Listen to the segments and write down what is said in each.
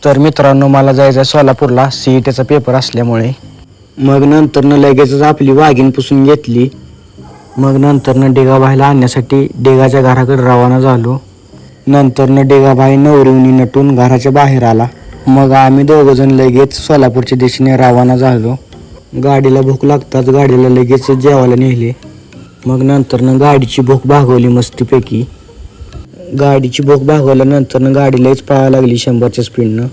तर मित्रांनो, मला जायचं सोलापूरला CETचा पेपर असल्यामुळे. मग नंतरनं लगेचच आपली वाघीण पुसून घेतली. मग नंतरनं डेगाबाईला आणण्यासाठी डेगाच्या घराकडे रवाना झालो. नंतरनं डेगाबाई नवरीवनी नटून घराच्या बाहेर आला. मग आम्ही दोघंजण लगेच सोलापूरच्या दिशेने रवाना झालो. गाडीला भूक लागताच गाडीला लगेच जेवायला नेले. मग नंतरनं गाडीची भूक भागवली मस्तपैकी. गाडीची भूक भागवल्यानंतरनं गाडी लईच पळायला लागली 100च्या स्पीडनं.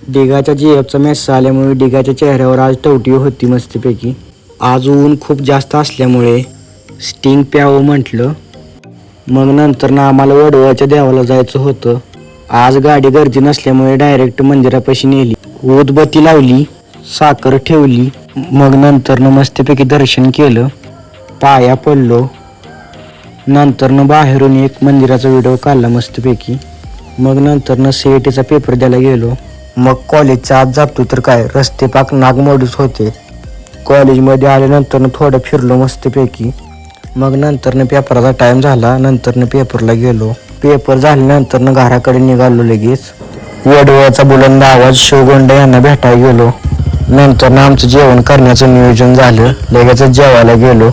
डिगाच्या GFचा मेसेज आल्यामुळे डिगाच्या चेहऱ्यावर आज टवटी होती मस्तपैकी. आज ऊन खूप जास्त असल्यामुळे स्टिंग प्यावं म्हटलं. मग नंतरनं आम्हाला वडवळच्या देवाला जायचं होतं. आज गाडी गर्दी नसल्यामुळे डायरेक्ट मंदिरापाशी नेली. उदबत्ती लावली, साखर ठेवली. मग नंतरनं मस्तपैकी दर्शन केलं, पाया पडलो. नंतरनं बाहेरून एक मंदिराचा व्हिडिओ काढला मस्तपैकी. मग नंतरनं CETचा पेपर द्यायला गेलो. मग कॉलेजच्या आत जातो तर काय, रस्ते पाक नागमोडीच होते. कॉलेजमध्ये आल्यानंतरनं थोडं फिरलो मस्तपैकी. मग नंतरनं पेपराचा टाईम झाला. नंतरनं पेपरला गेलो. पेपर झाल्यानंतरनं घराकडे निघालो लगेच. वडवळचा बुलंद आवाज शिवगोंडे यांना भेटायला गेलो. नंतरनं आमचं जेवण करण्याचं नियोजन झालं. लगेचच जेवायला गेलो.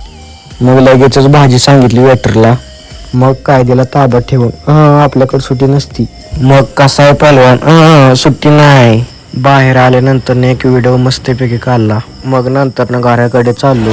मग लगेचच भाजी सांगितली वेटरला. मग कायद्याला ताब्यात ठेवून आपल्याकडे सुट्टी नसती. मग कसा आहे पहलवान, सुट्टी नाही. बाहेर आल्यानंतर एक व्हिडिओ मस्तपैकी काढला. मग नंतर घराकडे चाललो.